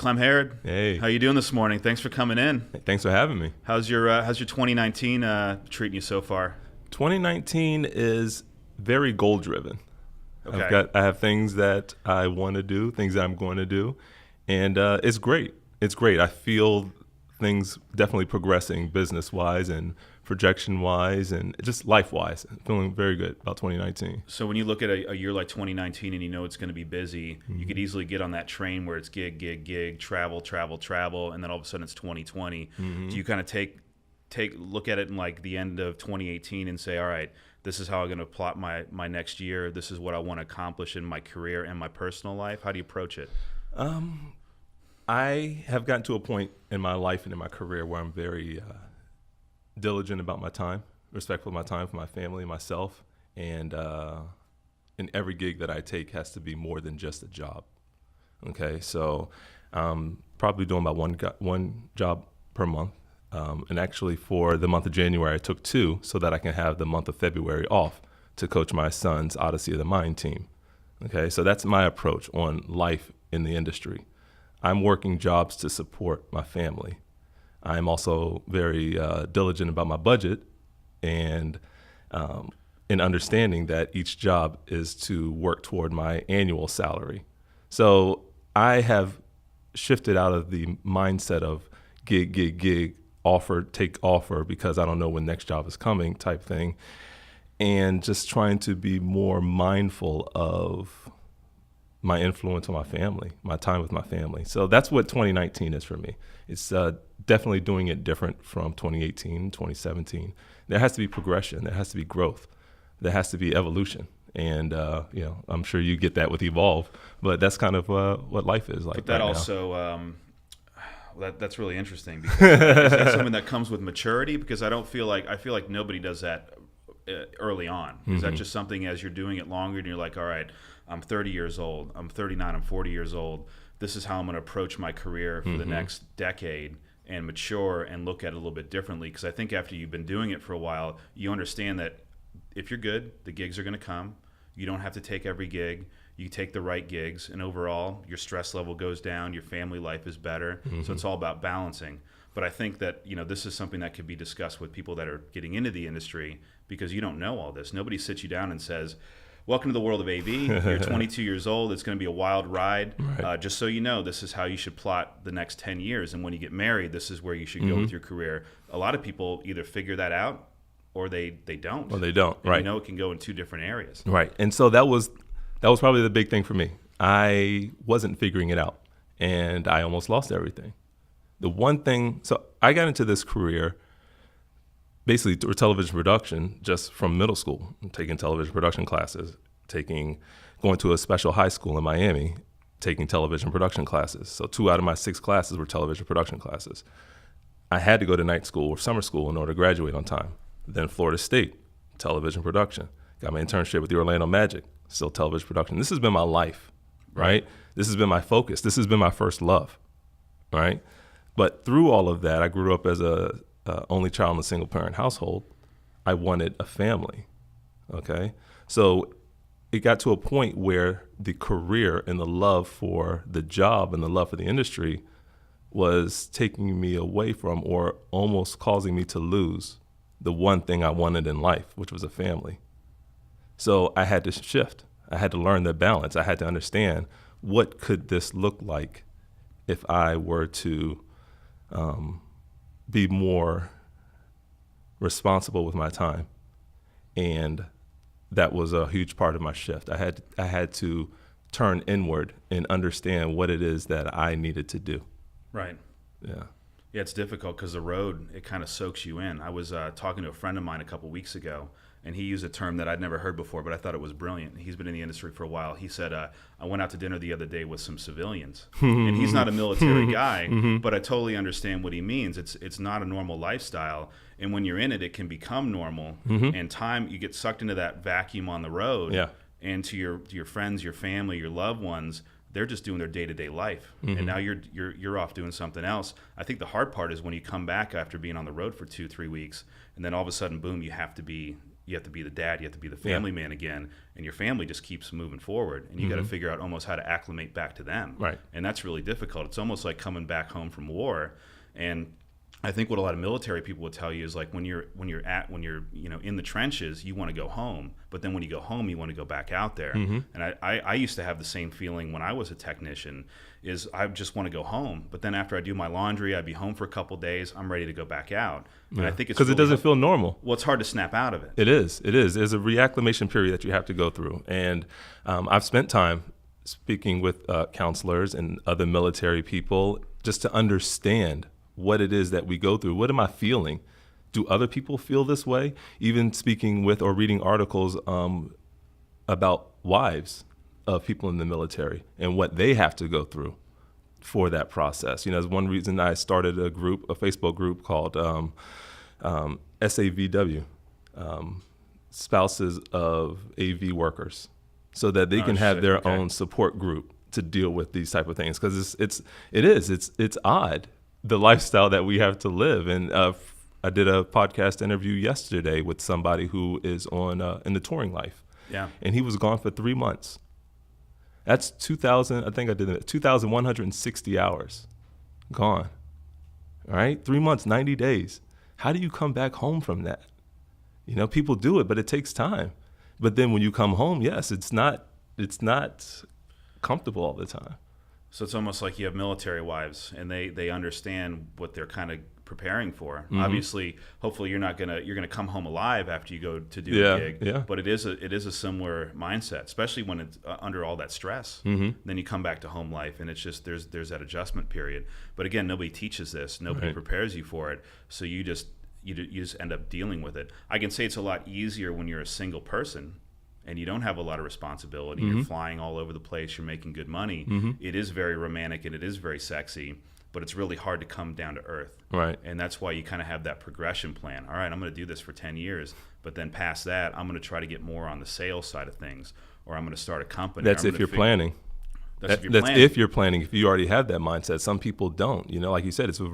Clem Harrod. Hey. How you doing this morning? Thanks for coming in. Thanks for having me. How's your 2019 treating you so far? 2019 is very goal driven. Okay. I have things that I want to do, things that I'm going to do, and it's great. It's great. I feel things definitely progressing business wise and projection wise and just life wise. Feeling very good about 2019. So when you look at a year like 2019 and you know it's going to be busy, you could easily get on that train where it's gig, travel, and then all of a sudden it's 2020. Do you kind of take look at it in like the end of 2018 and say, all right, this is how I'm going to plot my next year. This is what I want to accomplish in my career and my personal life. How do you approach it? I have gotten to a point in my life and in my career where I'm very diligent about my time, respectful of my time for my family and myself, and in every gig that I take has to be more than just a job. Okay, so probably doing about one job per month, and actually for the month of January I took 2 so that I can have the month of February off to coach my son's Odyssey of the Mind team. Okay, so that's my approach on life in the industry. I'm working jobs to support my family. I'm also very diligent about my budget and in understanding that each job is to work toward my annual salary. So I have shifted out of the mindset of gig, offer, take offer because I don't know when next job is coming type thing, and just trying to be more mindful of my influence on my family, my time with my family. So that's what 2019 is for me. It's definitely doing it different from 2018, 2017. There has to be progression. There has to be growth. There has to be evolution. And, I'm sure you get that with Evolve, but that's kind of what life is like. But that right also, that's really interesting. Because is that something that comes with maturity? Because I feel like nobody does that early on. Is that just something as you're doing it longer and you're like, all right, I'm 30 years old, I'm 39, I'm 40 years old. This is how I'm going to approach my career for the next decade and mature and look at it a little bit differently. Because I think after you've been doing it for a while, you understand that if you're good, the gigs are going to come. You don't have to take every gig. You take the right gigs, and overall, your stress level goes down, your family life is better. So it's all about balancing. But I think that this is something that could be discussed with people that are getting into the industry because you don't know all this. Nobody sits you down and says, welcome to the world of AV. You're 22 years old. It's going to be a wild ride. Right. Just so you know, this is how you should plot the next 10 years. And when you get married, this is where you should go with your career. A lot of people either figure that out or they don't. Or they don't, and right. It can go in 2 different areas. Right. And so that was probably the big thing for me. I wasn't figuring it out, and I almost lost everything. The one thing, so I got into this career basically through television production just from middle school, taking television production classes, going to a special high school in Miami, taking television production classes. So 2 out of my 6 classes were television production classes. I had to go to night school or summer school in order to graduate on time. Then Florida State, television production. Got my internship with the Orlando Magic, still television production. This has been my life, right? This has been my focus. This has been my first love, right? But through all of that, I grew up as a only child in a single parent household. I wanted a family, okay? So it got to a point where the career and the love for the job and the love for the industry was taking me away from or almost causing me to lose the one thing I wanted in life, which was a family. So I had to shift. I had to learn the balance. I had to understand what could this look like if I were to be more responsible with my time. And that was a huge part of my shift. I had to turn inward and understand what it is that I needed to do. Right. Yeah. Yeah, it's difficult because the road, it kind of soaks you in. I was talking to a friend of mine a couple weeks ago, and he used a term that I'd never heard before, but I thought it was brilliant. He's been in the industry for a while. He said, I went out to dinner the other day with some civilians. And he's not a military guy, but I totally understand what he means. It's not a normal lifestyle. And when you're in it, it can become normal. And time, you get sucked into that vacuum on the road. Yeah. And to your friends, your family, your loved ones, they're just doing their day-to-day life. And now you're off doing something else. I think the hard part is when you come back after being on the road for 2-3 weeks, and then all of a sudden, boom, you have to be you have to be the dad, you have to be the family man again, and your family just keeps moving forward, and you got to figure out almost how to acclimate back to them. Right. And that's really difficult. It's almost like coming back home from war. And I think what a lot of military people would tell you is like when you're in the trenches, you want to go home, but then when you go home, you want to go back out there. And I used to have the same feeling when I was a technician, is I just want to go home, but then after I do my laundry, I'd be home for a couple days, I'm ready to go back out. And I think it's because it doesn't feel normal. Well, it's hard to snap out of it. It is. There's a reacclimation period that you have to go through, and I've spent time speaking with counselors and other military people just to understand what it is that we go through. What am I feeling? Do other people feel this way? Even speaking with or reading articles about wives of people in the military and what they have to go through for that process. There's one reason I started a Facebook group called SAVW, Spouses of AV Workers, so that they can have their own support group to deal with these type of things. Because it's odd, the lifestyle that we have to live. And I did a podcast interview yesterday with somebody who is on in the touring life. Yeah. And he was gone for 3 months. That's 2,160 hours gone. All right? 3 months, 90 days. How do you come back home from that? People do it, but it takes time. But then when you come home, yes, it's not comfortable all the time. So it's almost like you have military wives, and they understand what they're kind of preparing for. Obviously, hopefully you're gonna come home alive after you go to do a gig. Yeah. But it is a similar mindset, especially when it's under all that stress. Then you come back to home life, and it's just there's that adjustment period. But again, nobody teaches this. Nobody prepares you for it. So you just end up dealing with it. I can say it's a lot easier when you're a single person and you don't have a lot of responsibility. You're flying all over the place. You're making good money. It is very romantic and it is very sexy, but it's really hard to come down to earth. Right. And that's why you kind of have that progression plan. All right, I'm going to do this for 10 years, but then past that, I'm going to try to get more on the sales side of things, or I'm going to start a company. That's if you're planning. That's if you're planning. If you already have that mindset. Some people don't. Like you said, it's a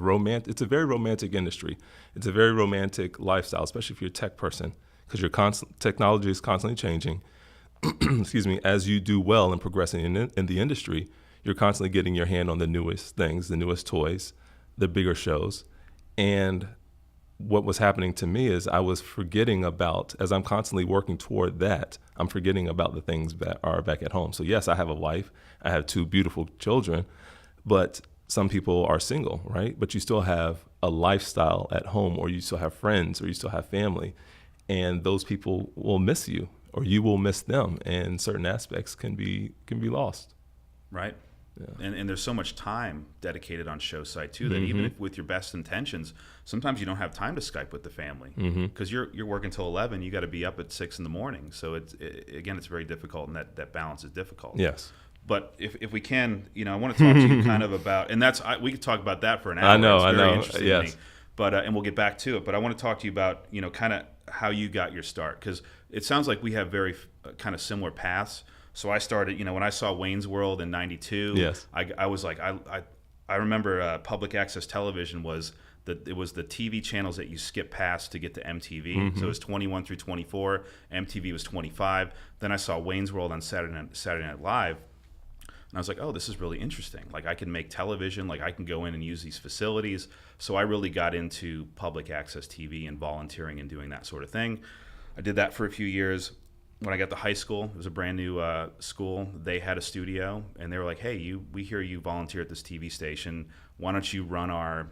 very romantic industry. It's a very romantic lifestyle, especially if you're a tech person, because technology is constantly changing. Excuse me. As you do well and progressing in the industry, you're constantly getting your hand on the newest things, the newest toys, the bigger shows. And what was happening to me is I was forgetting about, as I'm constantly working toward that, I'm forgetting about the things that are back at home. So yes, I have a wife, I have 2 beautiful children, but some people are single, right? But you still have a lifestyle at home, or you still have friends, or you still have family, and those people will miss you, or you will miss them, and certain aspects can be lost. Right. Yeah. And there's so much time dedicated on show site too that even if with your best intentions, sometimes you don't have time to Skype with the family because you're working till 11. You got to be up at 6 in the morning. So it's very difficult, and that balance is difficult. Yes. But if we can, I want to talk to you kind of about, and we could talk about that for an hour. I know. Interesting yes. to me. But and we'll get back to it. But I want to talk to you about kind of how you got your start, because it sounds like we have very kind of similar paths. So I started, when I saw Wayne's World in '92, yes. I was like, I remember public access television was the TV channels that you skip past to get to MTV. So it was 21 through 24. MTV was 25. Then I saw Wayne's World on Saturday Night Live, and I was like, oh, this is really interesting. Like I can make television, like I can go in and use these facilities. So I really got into public access TV and volunteering and doing that sort of thing. I did that for a few years. When I got to high school, it was a brand new school. They had a studio, and they were like, "Hey, we hear you volunteer at this TV station. Why don't you run our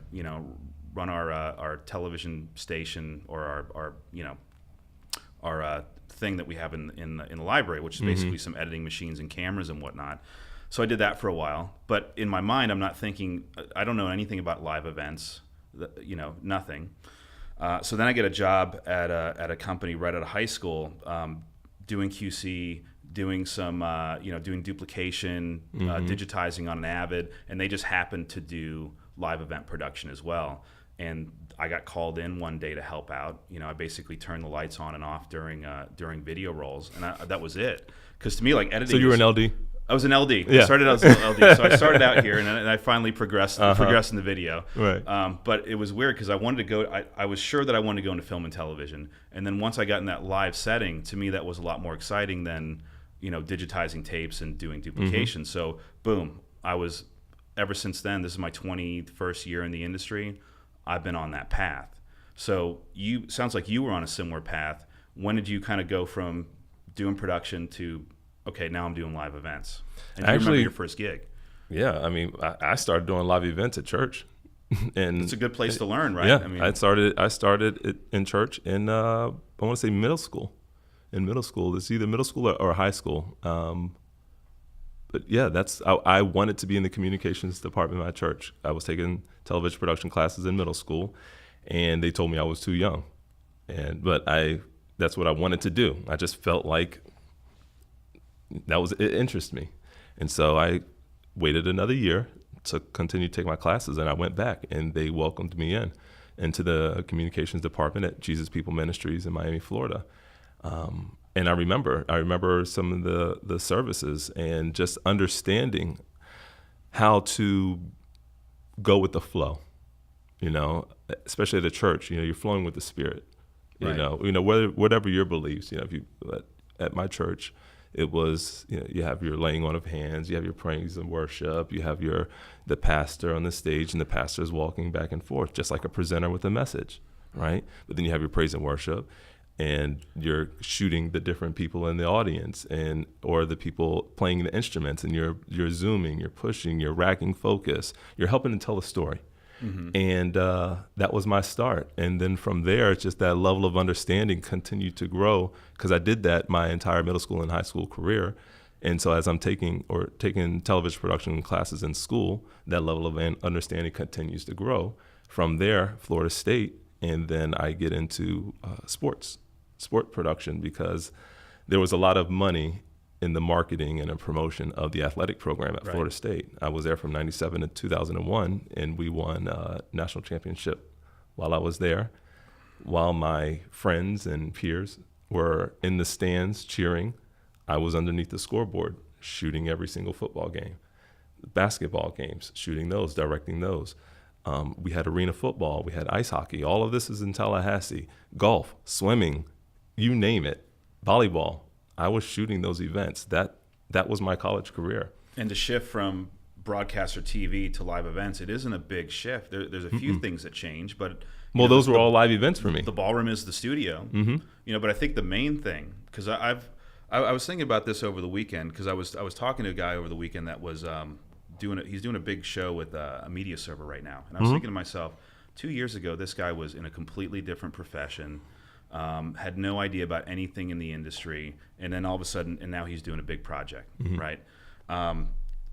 television station, or our thing that we have in the library, which is basically some editing machines and cameras and whatnot." So I did that for a while, but in my mind, I'm not thinking. I don't know anything about live events. Nothing. So then I get a job at a company right out of high school. Doing QC, doing some, doing duplication, digitizing on an Avid, and they just happened to do live event production as well. And I got called in one day to help out. I basically turned the lights on and off during video rolls, and that was it. Because to me, like editing. So you were an LD? I was an LD. Yeah. I started out as an LD. So I started out here, and I finally progressed in the video. Right. But it was weird because I wanted to go. I was sure that I wanted to go into film and television. And then once I got in that live setting, to me that was a lot more exciting than digitizing tapes and doing duplication. So boom, ever since then. This is my 21st year in the industry. I've been on that path. So sounds like you were on a similar path. When did you kind of go from doing production to, okay, now I'm doing live events? And do you remember your first gig? Yeah, I mean, I started doing live events at church, and it's a good place to learn, right? Yeah, I mean, I started it in church in I want to say middle school. In middle school, it's either middle school or high school. But yeah, I wanted to be in the communications department of my church. I was taking television production classes in middle school, and they told me I was too young, but that's what I wanted to do. I just felt like it interested me. And so I waited another year to continue to take my classes, and I went back, and they welcomed me into the communications department at Jesus People Ministries in Miami, Florida. And I remember some of the services and just understanding how to go with the flow, especially at the church. You're flowing with the Spirit. Right. Whatever your beliefs. At my church, it was you have your laying on of hands, you have your praise and worship, you have the pastor on the stage, and the pastor is walking back and forth just like a presenter with a message, right? But then you have your praise and worship, and you're shooting the different people in the audience or the people playing the instruments, and you're zooming, you're pushing, you're racking focus, you're helping to tell a story. Mm-hmm. And that was my start. And then from there, it's just that level of understanding continued to grow, because I did that my entire middle school and high school career. And so as I'm taking television production classes in school, that level of understanding continues to grow. From there, Florida State, and then I get into sport production, because there was a lot of money in the marketing and the promotion of the athletic program at Florida State. I was there from 97 to 2001, and we won a national championship while I was there, while my friends and peers were in the stands cheering. I was underneath the scoreboard shooting every single football game, basketball games, shooting those, directing those. We had arena football, we had ice hockey. All of this is in Tallahassee. Golf, swimming, you name it, volleyball. I was shooting those events. That was my college career. And the shift from broadcaster TV to live events, it isn't a big shift. There's a few things that change, but those were all live events for me. The ballroom is the studio, but I think the main thing, because I was thinking about this over the weekend, because I was talking to a guy over the weekend that was he's doing a big show with a media server right now, and I was thinking to myself, 2 years ago, this guy was in a completely different profession. Had no idea about anything in the industry, and then all of a sudden, and now he's doing a big project, right?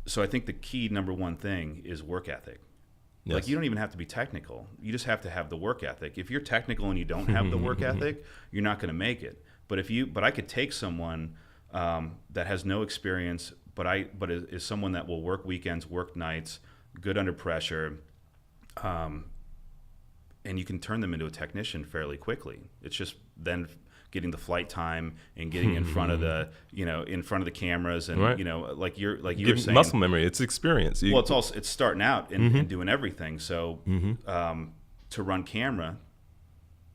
So I think the key number one thing is work ethic. Yes. Like, you don't even have to be technical. You just have to have the work ethic. If you're technical and you don't have the work ethic, you're not going to make it. But I could take someone that has no experience, but is someone that will work weekends, work nights, good under pressure, and you can turn them into a technician fairly quickly. It's just then getting the flight time and getting in front of the cameras, and like you were saying, muscle memory. It's experience. It's starting out and doing everything. So to run camera,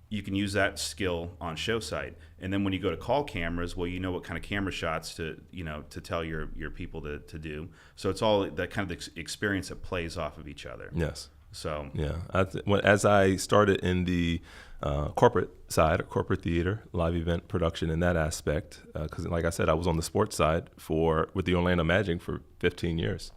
you can use that skill on show site, and then when you go to call cameras, well, you know what kind of camera shots to tell your people to do. So it's all that kind of experience that plays off of each other. Yes. So yeah, as I started in the corporate side, or corporate theater, live event production in that aspect, because like I said, I was on the sports side with the Orlando Magic for 15 years.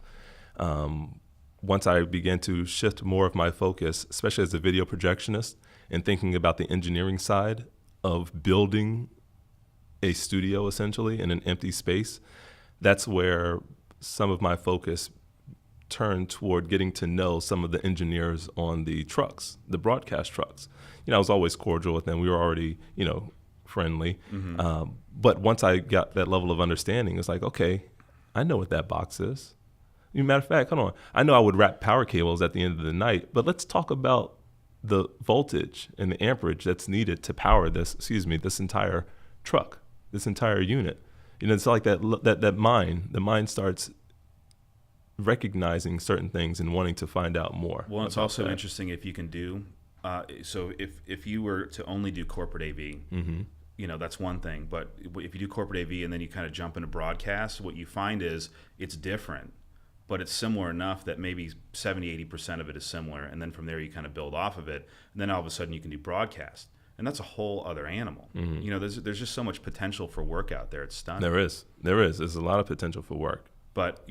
Once I began to shift more of my focus, especially as a video projectionist, and thinking about the engineering side of building a studio essentially in an empty space, that's where some of my focus turned toward getting to know some of the engineers on the trucks, the broadcast trucks. I was always cordial with them. We were already, friendly. But once I got that level of understanding, it's like, okay, I know what that box is. Matter of fact, hold on. I know I would wrap power cables at the end of the night, but let's talk about the voltage and the amperage that's needed to power this entire truck, this entire unit. It's like that mind. The mind starts recognizing certain things and wanting to find out more. Well, it's also interesting if you can do. So if you were to only do corporate AV, that's one thing. But if you do corporate AV and then you kind of jump into broadcast, what you find is it's different, but it's similar enough that maybe 70-80% of it is similar, and then from there you kind of build off of it, and then all of a sudden you can do broadcast, and that's a whole other animal. There's just so much potential for work out there. It's stunning. There is. There's a lot of potential for work. But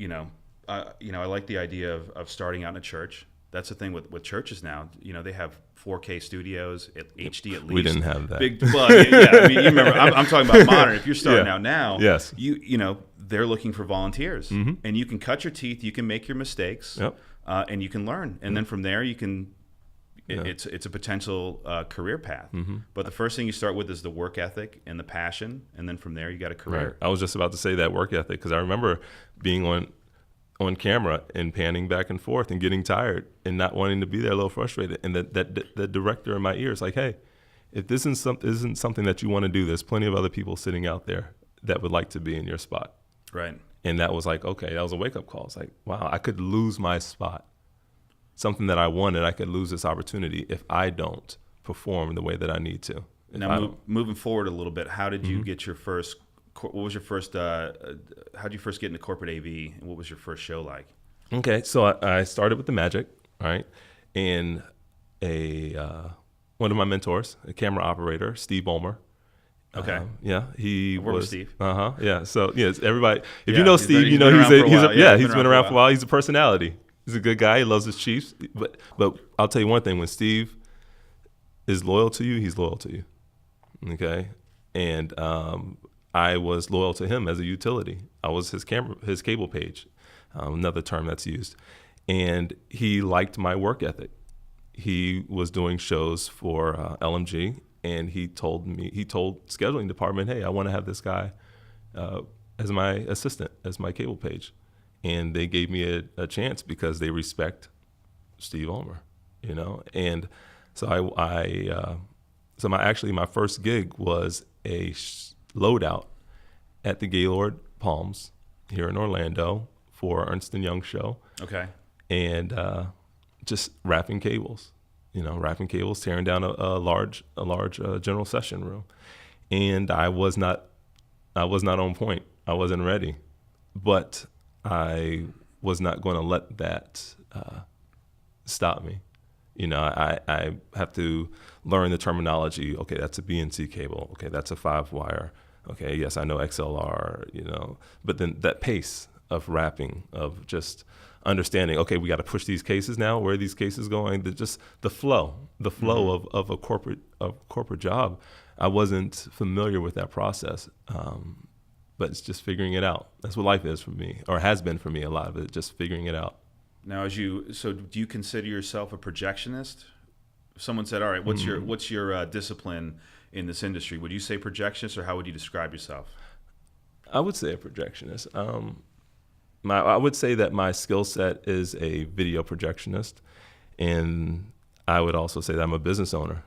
I like the idea of starting out in a church. That's the thing with churches now. They have 4K studios, HD at least. We didn't have that. You remember? I'm talking about modern. If you're starting out now, yes, they're looking for volunteers, and you can cut your teeth, you can make your mistakes, and you can learn, and then from there you can. It's a potential career path. But the first thing you start with is the work ethic and the passion, and then from there you got a career. Right. I was just about to say that work ethic, because I remember being on camera and panning back and forth and getting tired and not wanting to be there, a little frustrated. And that the director in my ear is like, hey, if this isn't something that you want to do, there's plenty of other people sitting out there that would like to be in your spot. Right. And that was like, okay, that was a wake-up call. It's like, wow, I could lose my spot. Something that I wanted, I could lose this opportunity if I don't perform the way that I need to. Now, moving forward a little bit, how did you get your first? What was your first? How did you first get into corporate AV, and what was your first show like? Okay, so I started with the Magic, right, and one of my mentors, a camera operator, Steve Ballmer. Okay. He was Steve. Yeah. So yes, everybody. If you know Steve, he's been around for a while. He's a personality. He's a good guy. He loves his Chiefs. But I'll tell you one thing: when Steve is loyal to you, he's loyal to you. Okay, and I was loyal to him as a utility. I was his cable page, another term that's used. And he liked my work ethic. He was doing shows for LMG, and he told scheduling department, hey, I want to have this guy as my assistant, as my cable page. And they gave me a chance because they respect Steve Ballmer, And so my first gig was a loadout at the Gaylord Palms here in Orlando for Ernst & Young show. Okay. And just wrapping cables, tearing down a large general session room. And I was not on point. I wasn't ready, but I was not going to let that stop me. I have to learn the terminology. Okay, that's a BNC cable. Okay, that's a 5-wire. Okay, yes, I know XLR, but then that pace of wrapping, of just understanding, okay, we got to push these cases now. Where are these cases going? The flow of a corporate job. I wasn't familiar with that process, but it's just figuring it out. That's what life is for me, or has been for me, a lot of it, just figuring it out. Now, do you consider yourself a projectionist? If someone said, all right, what's your discipline in this industry? Would you say projectionist, or how would you describe yourself? I would say a projectionist. I would say that my skill set is a video projectionist, and I would also say that I'm a business owner.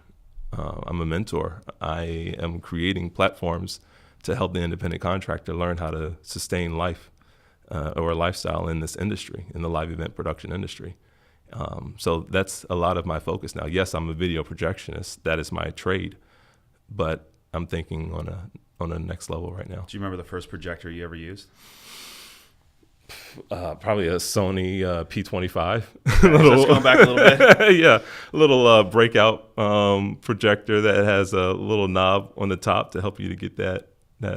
I'm a mentor. I am creating platforms to help the independent contractor learn how to sustain life or a lifestyle in this industry, in the live event production industry. So that's a lot of my focus now. Yes, I'm a video projectionist. That is my trade, but I'm thinking on a next level right now. Do you remember the first projector you ever used? Probably a Sony P25. Okay, so let's go back a little bit. Yeah, a little breakout projector that has a little knob on the top to help you to get that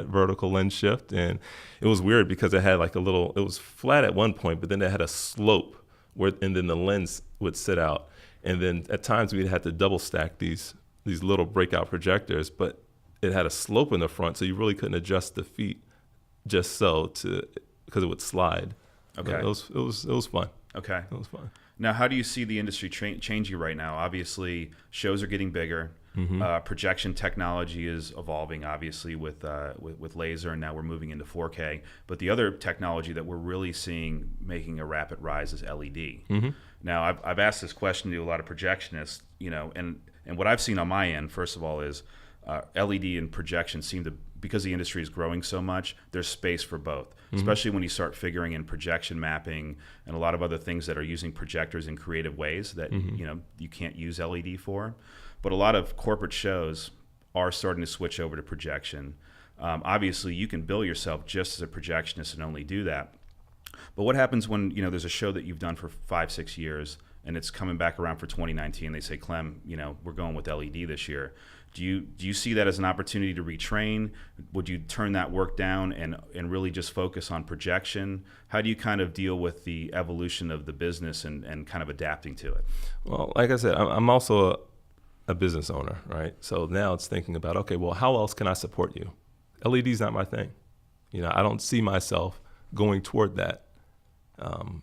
vertical lens shift. And it was weird because it had like it was flat at one point, but then it had a slope and then the lens would sit out. And then at times we'd have to double stack these little breakout projectors, but it had a slope in the front, so you really couldn't adjust the feet just because it would slide. Okay. It was fun. Okay. It was fun. Now, how do you see the industry changing right now? Obviously, shows are getting bigger. Mm-hmm. Projection technology is evolving, obviously, with laser, and now we're moving into 4K. But the other technology that we're really seeing making a rapid rise is LED. Mm-hmm. Now, I've asked this question to a lot of projectionists, and what I've seen on my end, first of all, is LED and projection seem to because the industry is growing so much, there's space for both, especially when you start figuring in projection mapping and a lot of other things that are using projectors in creative ways that you can't use LED for. But a lot of corporate shows are starting to switch over to projection. Obviously, you can bill yourself just as a projectionist and only do that. But what happens when there's a show that you've done for 5-6 years and it's coming back around for 2019? They say, Clem, we're going with LED this year. Do you see that as an opportunity to retrain? Would you turn that work down and really just focus on projection? How do you kind of deal with the evolution of the business and kind of adapting to it? Well, like I said, I'm also a business owner, right? So now it's thinking about, okay, well, how else can I support you? LED's not my thing. I don't see myself going toward that,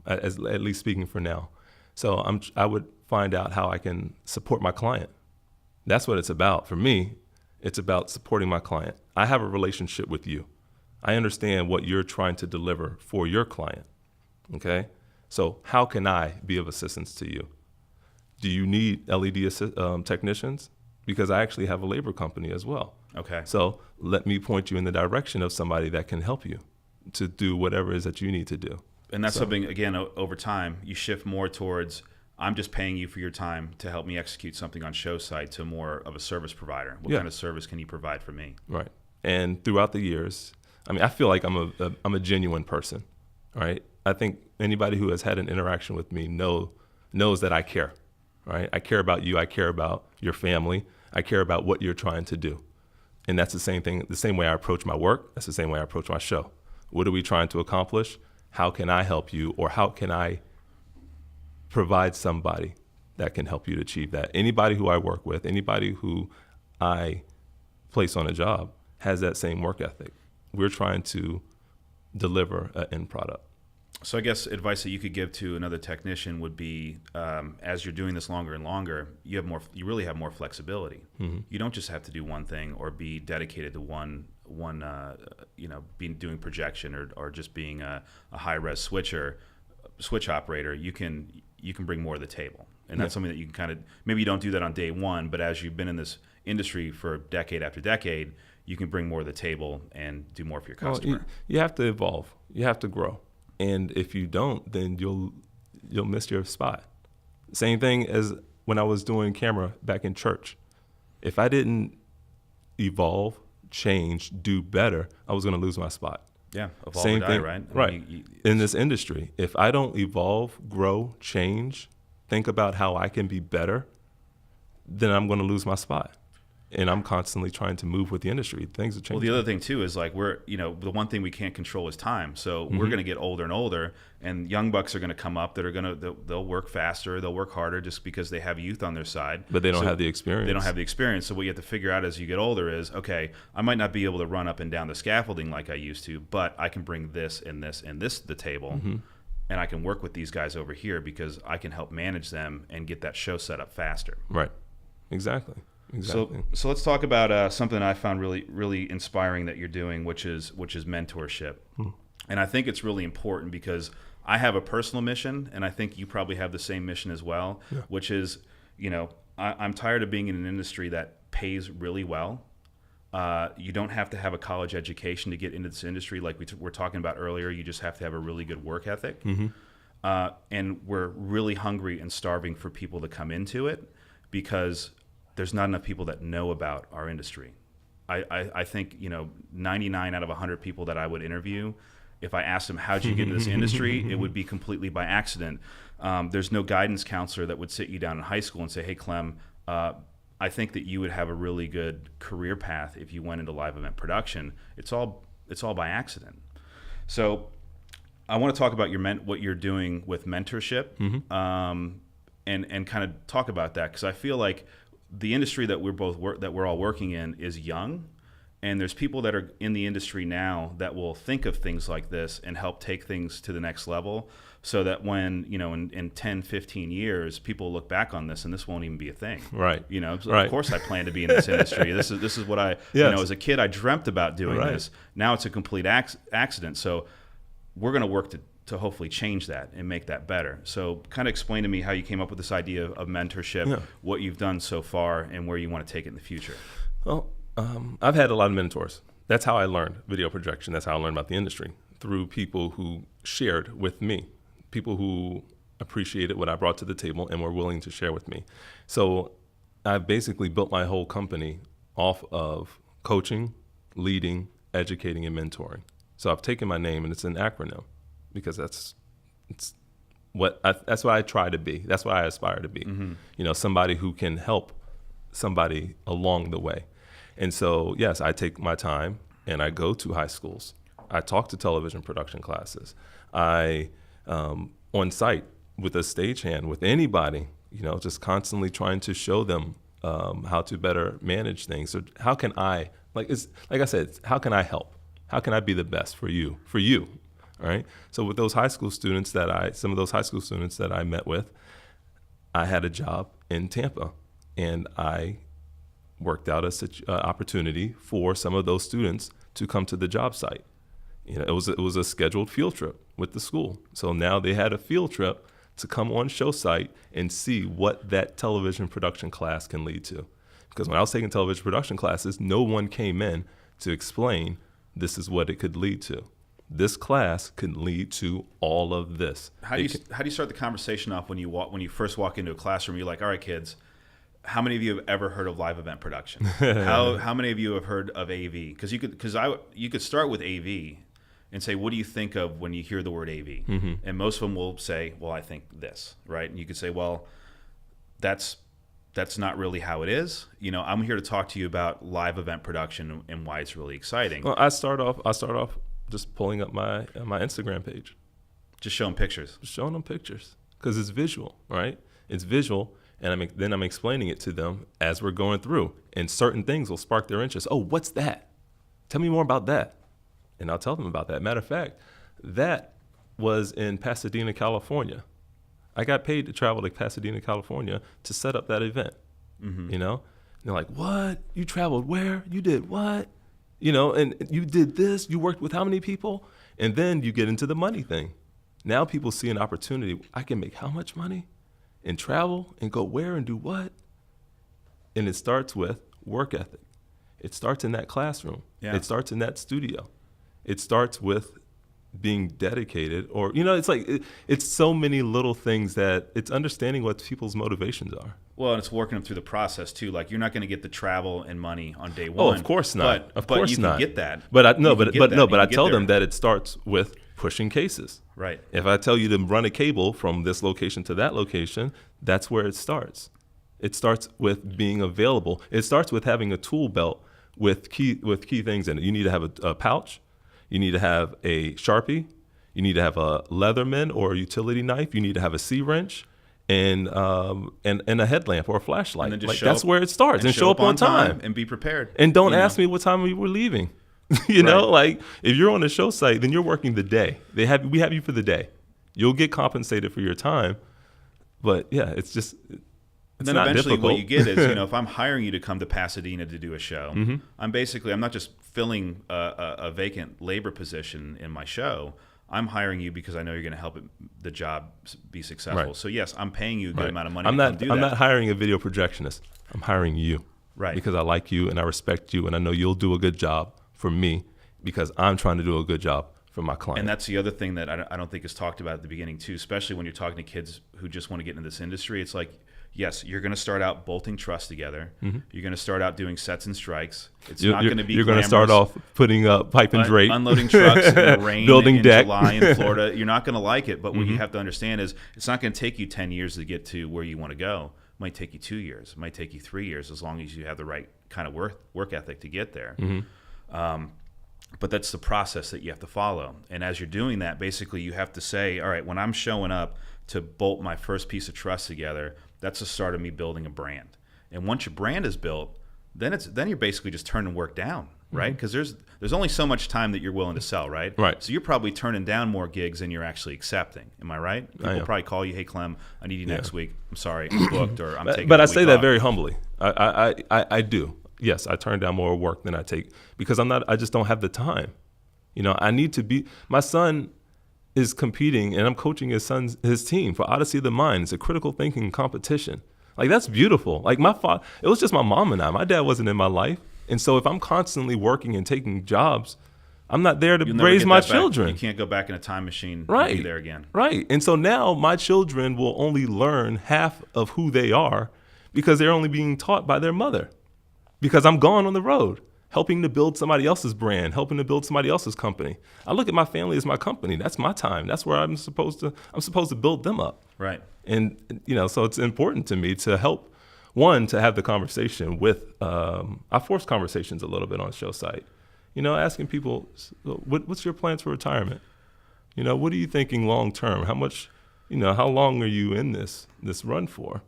at least speaking for now. So I would find out how I can support my client. That's what it's about. For me, it's about supporting my client. I have a relationship with you. I understand what you're trying to deliver for your client, okay? So how can I be of assistance to you? Do you need LED technicians? Because I actually have a labor company as well. Okay. So let me point you in the direction of somebody that can help you to do whatever it is that you need to do. And that's something, again, over time, you shift more towards, I'm just paying you for your time to help me execute something on show site, to more of a service provider. What kind of service can you provide for me? Right. And throughout the years, I feel like I'm a genuine person, right? I think anybody who has had an interaction with me knows that I care, right? I care about you. I care about your family. I care about what you're trying to do. And that's the same thing, the same way I approach my work. That's the same way I approach my show. What are we trying to accomplish? How can I help you? Or how can I provide somebody that can help you to achieve that? Anybody who I work with, anybody who I place on a job has that same work ethic. We're trying to deliver an end product. So I guess advice that you could give to another technician would be, as you're doing this longer and longer, you really have more flexibility. Mm-hmm. You don't just have to do one thing or be dedicated to one doing projection or just being a high-res switch operator. You can bring more to the table. And that's something that you can kind of, maybe you don't do that on day one, but as you've been in this industry for decade after decade, you can bring more to the table and do more for your customer. Well, you have to evolve. You have to grow. And if you don't, then you'll miss your spot. Same thing as when I was doing camera back in church. If I didn't evolve, change, do better, I was going to lose my spot. Yeah, evolve Same or die, thing, right? Right. In this industry, if I don't evolve, grow, change, think about how I can be better, then I'm going to lose my spot. And I'm constantly trying to move with the industry. Things are changing. Well, the other thing too is like the one thing we can't control is time. So we're going to get older and older, and young bucks are going to come up that are they'll work faster, they'll work harder just because they have youth on their side. But they don't have the experience. They don't have the experience. So what you have to figure out as you get older is, okay, I might not be able to run up and down the scaffolding like I used to, but I can bring this and this and this to the table. Mm-hmm. And I can work with these guys over here because I can help manage them and get that show set up faster. Right. Exactly. So let's talk about something I found really, really inspiring that you're doing, which is mentorship. And I think it's really important because I have a personal mission, and I think you probably have the same mission as well, which is, I'm tired of being in an industry that pays really well. You don't have to have a college education to get into this industry like we were talking about earlier. You just have to have a really good work ethic. Mm-hmm. And we're really hungry and starving for people to come into it because there's not enough people that know about our industry. I think 99 out of 100 people that I would interview, if I asked them how'd you get into this industry, it would be completely by accident. There's no guidance counselor that would sit you down in high school and say, hey Clem, I think that you would have a really good career path if you went into live event production. It's all by accident. So I want to talk about what you're doing with mentorship, and kind of talk about that, because I feel like the industry that we're all working in is young, and there's people that are in the industry now that will think of things like this and help take things to the next level, so that when in 10, 15 years people look back on this and this won't even be a thing. Right. Right. Of course I plan to be in this industry. This is what I as a kid I dreamt about doing this. Now it's a complete accident. So we're going to work to hopefully change that and make that better. So kind of explain to me how you came up with this idea of mentorship, what you've done so far, and where you want to take it in the future. Well, I've had a lot of mentors. that's how I learned video projection. That's how I learned about the industry, through people who shared with me, people who appreciated what I brought to the table and were willing to share with me. So I basically built my whole company off of coaching, leading, educating, and mentoring. So I've taken my name, and it's an acronym, because that's what I try to be. That's what I aspire to be. Somebody who can help somebody along the way. And so, yes, I take my time and I go to high schools. I talk to television production classes. I, on site with a stagehand, with anybody, just constantly trying to show them how to better manage things. So how can I, like I said, how can I help? How can I be the best for you? All right. So with those high school students some of those high school students that I met with, I had a job in Tampa, and I worked out a opportunity for some of those students to come to the job site. It was a scheduled field trip with the school. So now they had a field trip to come on show site and see what that television production class can lead to. Because when I was taking television production classes, no one came in to explain this is what it could lead to. This class could lead to all of this. How do you start the conversation off when you first walk into a classroom? You're like, all right, kids, how many of you have ever heard of live event production? How many of you have heard of AV? Because you could start with AV and say, what do you think of when you hear the word AV? And most of them will say, well, I think this, right? And you could say, well, that's not really how it is. I'm here to talk to you about live event production and why it's really exciting. Well, I start off just pulling up my Instagram page. Just showing pictures. Just showing them pictures, because it's visual, right? It's visual. And then I'm explaining it to them as we're going through. And certain things will spark their interest. Oh, what's that? Tell me more about that. And I'll tell them about that. Matter of fact, that was in Pasadena, California. I got paid to travel to Pasadena, California to set up that event. And they're like, what? You traveled where? You did what? And you did this? You worked with how many people? And then you get into the money thing. Now people see an opportunity. I can make how much money? And travel and go where and do what? And it starts with work ethic. It starts in that classroom. Yeah. It starts in that studio. It starts with being dedicated, or it's like it's so many little things that it's understanding what people's motivations are. Well, and it's working them through the process too. Like, you're not going to get the travel and money on day Oh, one. of course not. But you can get that. But I tell them that it starts with pushing cases. Right. If I tell you to run a cable from this location to that location, that's where it starts. It starts with being available. It starts with having a tool belt with key things in it. You need to have a pouch. You need to have a Sharpie. You need to have a Leatherman or a utility knife. You need to have a C-wrench and a headlamp or a flashlight. And then just that's where it starts. And show up on time. And be prepared. And don't ask me what time we were leaving. Like, if you're on a show site, then you're working the day. We have you for the day. You'll get compensated for your time. But yeah, it's just And then eventually difficult. What you get is, if I'm hiring you to come to Pasadena to do a show, I'm not just filling a vacant labor position in my show. I'm hiring you because I know you're going to help the job be successful. Right. So yes, I'm paying you a good amount of money I'm to come do that. I'm not hiring a video projectionist. I'm hiring you. Right. Because I like you and I respect you and I know you'll do a good job for me because I'm trying to do a good job for my client. And that's the other thing that I don't think is talked about at the beginning too, especially when you're talking to kids who just want to get into this industry. It's like, yes, you're going to start out bolting truss together. You're going to start out doing sets and strikes. It's not going to be You're going to start off putting up pipe and drape. Unloading trucks in the rain building in deck. July in Florida. You're not going to like it, but what you have to understand is it's not going to take you 10 years to get to where you want to go. It might take you 2 years. It might take you 3 years, as long as you have the right kind of work ethic to get there. But that's the process that you have to follow. And as you're doing that, basically you have to say, all right, when I'm showing up to bolt my first piece of truss together, that's the start of me building a brand. And once your brand is built, then you're basically just turning work down, right? Because there's only so much time that you're willing to sell, right? Right. So you're probably turning down more gigs than you're actually accepting. Am I right? People probably call you, hey, Clem, I need you next week. I'm sorry, I'm booked, or I'm taking But a I week say that off. very humbly. I do. Yes, I turn down more work than I take because I just don't have the time. I need to be, my son is competing and I'm coaching his team for Odyssey of the Mind. It's a critical thinking competition. Like, that's beautiful. Like, it was just my mom and I. My dad wasn't in my life. And so if I'm constantly working and taking jobs, I'm not there to You'll never raise get my that back. children. You can't go back in a time machine Right. and be there again. Right. And so now my children will only learn half of who they are because they're only being taught by their mother. Because I'm gone on the road, helping to build somebody else's brand, helping to build somebody else's company. I look at my family as my company. That's my time. That's where I'm supposed to build them up. Right. And, so it's important to me to help, one, to have the conversation with, I force conversations a little bit on show site. Asking people, what's your plans for retirement? What are you thinking long term? How much, how long are you in this run for?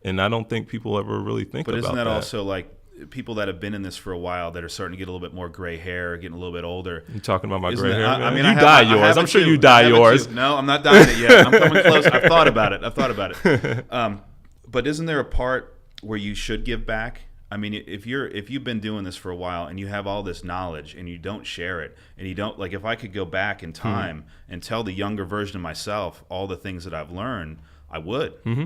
And I don't think people ever really think about that. But isn't that also like people that have been in this for a while that are starting to get a little bit more gray hair, getting a little bit older? You talking about my gray hair? I mean, you dye yours. I'm sure you dye yours. No, I'm not dyeing it yet. I'm coming close. I've thought about it. But isn't there a part where you should give back? I mean, if you've been doing this for a while and you have all this knowledge and you don't share it, and you don't, like, if I could go back in time and tell the younger version of myself all the things that I've learned, I would. Mm-hmm.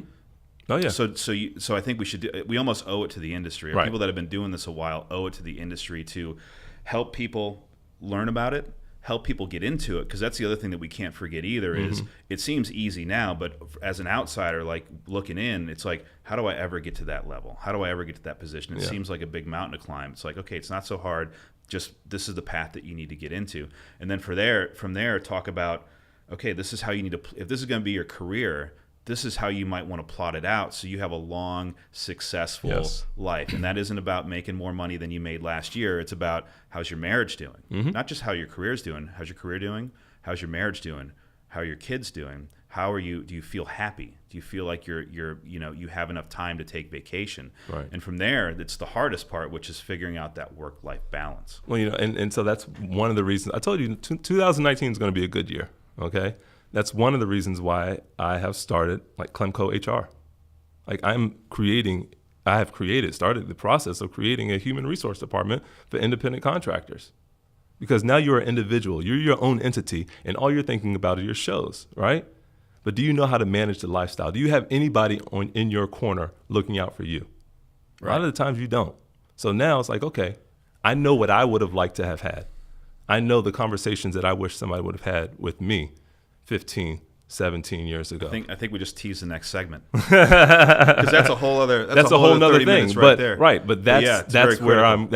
Oh yeah. So I think we almost owe it to the industry. Right. People that have been doing this a while owe it to the industry to help people learn about it, help people get into it, because that's the other thing that we can't forget either is it seems easy now, but as an outsider, like looking in, it's like, how do I ever get to that level? How do I ever get to that position? It seems like a big mountain to climb. It's like, okay, it's not so hard. Just this is the path that you need to get into. And then from there, talk about, okay, this is how you need to, if this is going to be your career, this is how you might want to plot it out so you have a long, successful life. And that isn't about making more money than you made last year. It's about how's your marriage doing? Not just how your career's doing. How's your career doing? How's your marriage doing? How are your kids doing? How are you? Do you feel happy? Do you feel like you have enough time to take vacation? Right. And from there, it's the hardest part, which is figuring out that work-life balance. Well, and so that's one of the reasons. I told you 2019 is going to be a good year, okay? That's one of the reasons why I have started like Clemco HR. Like started the process of creating a human resource department for independent contractors. Because now you're an individual, you're your own entity, and all you're thinking about are your shows, right? But do you know how to manage the lifestyle? Do you have anybody in your corner looking out for you? Right. A lot of the times you don't. So now it's like, okay, I know what I would have liked to have had. I know the conversations that I wish somebody would have had with me 15, 17 years ago. I think we just tease the next segment because that's a whole other thing. But that's where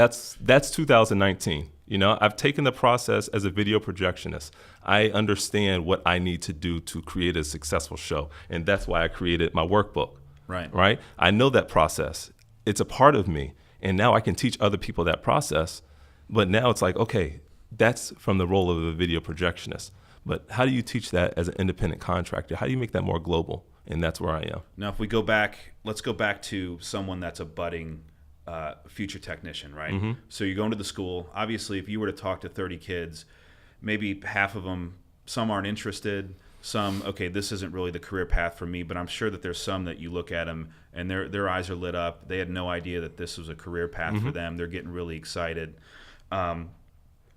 that's 2019. I've taken the process as a video projectionist. I understand what I need to do to create a successful show, and that's why I created my workbook. Right. I know that process. It's a part of me, and now I can teach other people that process. But now it's like, okay, that's from the role of a video projectionist. But how do you teach that as an independent contractor? How do you make that more global? And that's where I am. Now, if we let's go back to someone that's a budding future technician, right? So you're going to the school. Obviously, if you were to talk to 30 kids, maybe half of them, some aren't interested. Some, okay, this isn't really the career path for me, but I'm sure that there's some that you look at them and their eyes are lit up. They had no idea that this was a career path for them. They're getting really excited.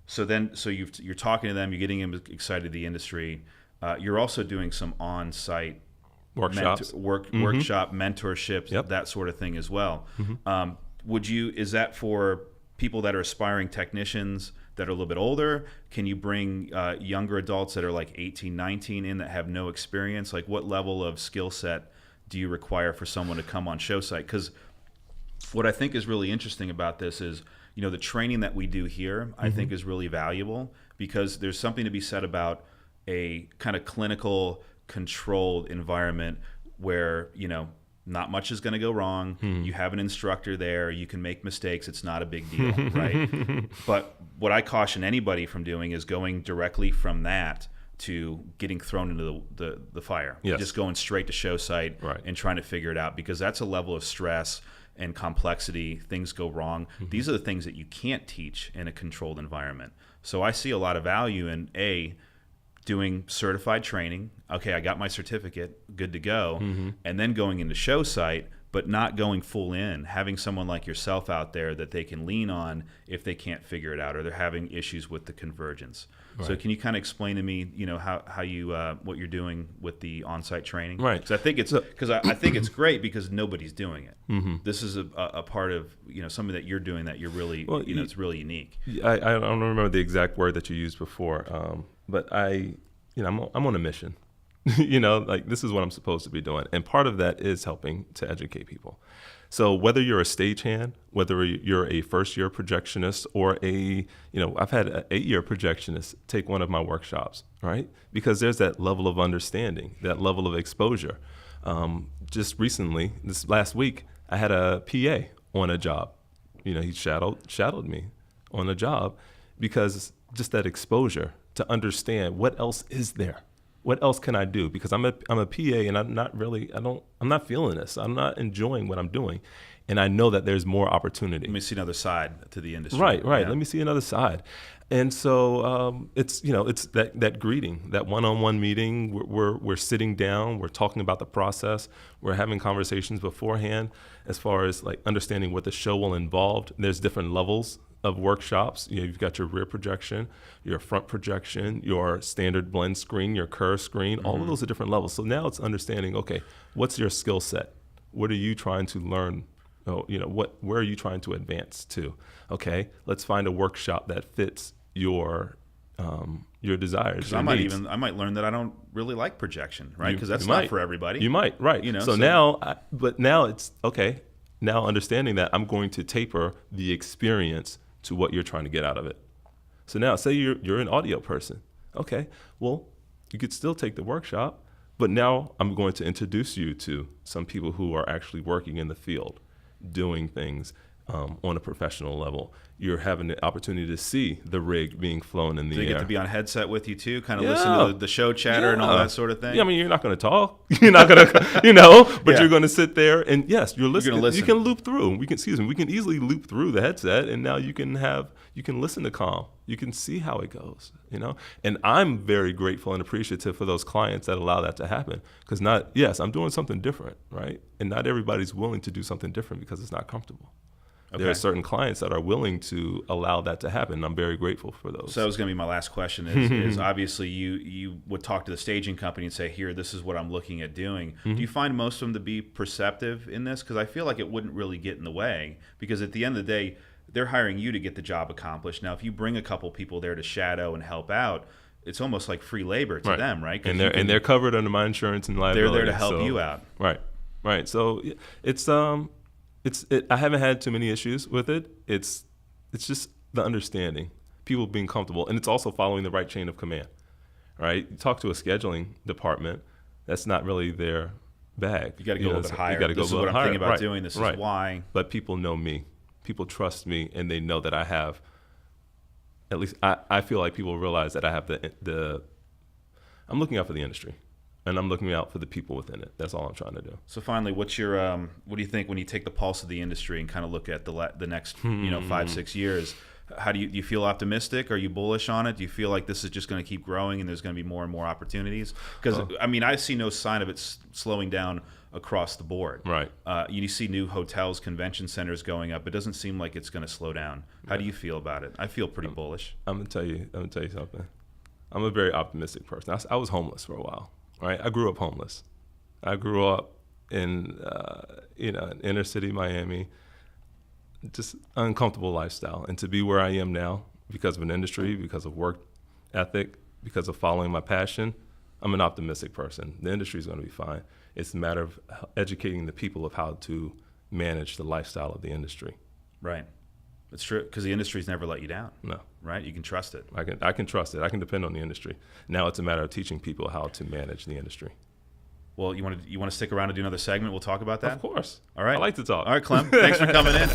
So you're talking to them, you're getting them excited the industry. You're also doing some on-site workshops, workshop mentorship, that sort of thing as well. Is that for people that are aspiring technicians that are a little bit older? Can you bring younger adults that are like 18, 19 in that have no experience? Like, what level of skill set do you require for someone to come on show site? Because what I think is really interesting about this is, the training that we do here, I think is really valuable because there's something to be said about a kind of clinical, controlled environment where, not much is going to go wrong. You have an instructor there. You can make mistakes. It's not a big deal, right? But what I caution anybody from doing is going directly from that to getting thrown into the fire. Yes. Just going straight to show site and trying to figure it out, because that's a level of stress and complexity. Things go wrong. These are the things that you can't teach in a controlled environment. So I see a lot of value in doing certified training. Okay, I got my certificate, good to go. And then going into show site, but not going full in, having someone like yourself out there that they can lean on if they can't figure it out or they're having issues with the convergence. Right. So can you kind of explain to me, how you what you're doing with the on-site training? Right. Because I think it's great because nobody's doing it. Mm-hmm. This is a part of something that you're doing that you're really it's really unique. I don't remember the exact word that you used before, but I'm on a mission. Like this is what I'm supposed to be doing. And part of that is helping to educate people. So whether you're a stagehand, whether you're a first-year projectionist or I've had an 8-year projectionist take one of my workshops, right? Because there's that level of understanding, that level of exposure. Just recently, this last week, I had a PA on a job. He shadowed me on a job because just that exposure to understand what else is there. What else can I do? Because I'm a PA and I'm not feeling this. I'm not enjoying what I'm doing. And I know that there's more opportunity. Let me see another side to the industry. Right. Yeah. Let me see another side. And so it's that greeting, that one-on-one meeting. We're sitting down, we're talking about the process, we're having conversations beforehand as far as like understanding what the show will involve. There's different levels of workshops. You've got your rear projection, your front projection, your standard blend screen, your curve screen. All of those are different levels. So now it's understanding, okay, what's your skill set? What are you trying to learn? Where are you trying to advance to? Okay, let's find a workshop that fits your desires. I might learn that I don't really like projection, right? Because that's not for everybody. You might, right? Now it's okay. Now understanding that I'm going to taper the experience to what you're trying to get out of it. So now, say you're an audio person. Okay, well, you could still take the workshop, but now I'm going to introduce you to some people who are actually working in the field, doing things on a professional level. You're having the opportunity to see the rig being flown in the air. They get to be on headset with you too, kind of listen to the show chatter and all that sort of thing. Yeah, I mean, you're not going to talk. You're not going to, but you're going to sit there and yes, you're listening. Listen. You can loop through. We can easily loop through the headset, and now you can listen to calm. You can see how it goes, And I'm very grateful and appreciative for those clients that allow that to happen. Because I'm doing something different, right? And not everybody's willing to do something different because it's not comfortable. Okay. There are certain clients that are willing to allow that to happen. And I'm very grateful for those. So that was going to be my last question is obviously you would talk to the staging company and say, here, this is what I'm looking at doing. Mm-hmm. Do you find most of them to be perceptive in this? Because I feel like it wouldn't really get in the way. Because at the end of the day, they're hiring you to get the job accomplished. Now, if you bring a couple people there to shadow and help out, it's almost like free labor to them, right? And they're covered under my insurance and liability. They're there to help you out. Right. So I haven't had too many issues with it. It's just the understanding, people being comfortable, and it's also following the right chain of command, right? You talk to a scheduling department, that's not really their bag. You got to go a little bit higher. You got to go a little bit higher. This is what I'm thinking about doing. This is why. But people know me. People trust me, and they know that I have. At least I feel like people realize that I have the. I'm looking out for the industry. And I'm looking out for the people within it. That's all I'm trying to do. So finally, what's your what do you think when you take the pulse of the industry and kind of look at the next 5-6 years? How do you feel optimistic? Are you bullish on it? Do you feel like this is just going to keep growing and there's going to be more and more opportunities? Because I see no sign of it slowing down across the board. Right. You see new hotels, convention centers going up. It doesn't seem like it's going to slow down. How do you feel about it? I feel pretty bullish. I'm gonna tell you something. I'm a very optimistic person. I was homeless for a while. Right, I grew up homeless. I grew up in inner city Miami, just uncomfortable lifestyle. And to be where I am now, because of an industry, because of work ethic, because of following my passion, I'm an optimistic person. The industry is going to be fine. It's a matter of educating the people of how to manage the lifestyle of the industry. Right. It's true, because the industry's never let you down. No. Right? You can trust it. I can trust it. I can depend on the industry. Now it's a matter of teaching people how to manage the industry. Well, you want to stick around and do another segment? We'll talk about that? Of course. All right. I like to talk. All right, Clem. Thanks for coming in.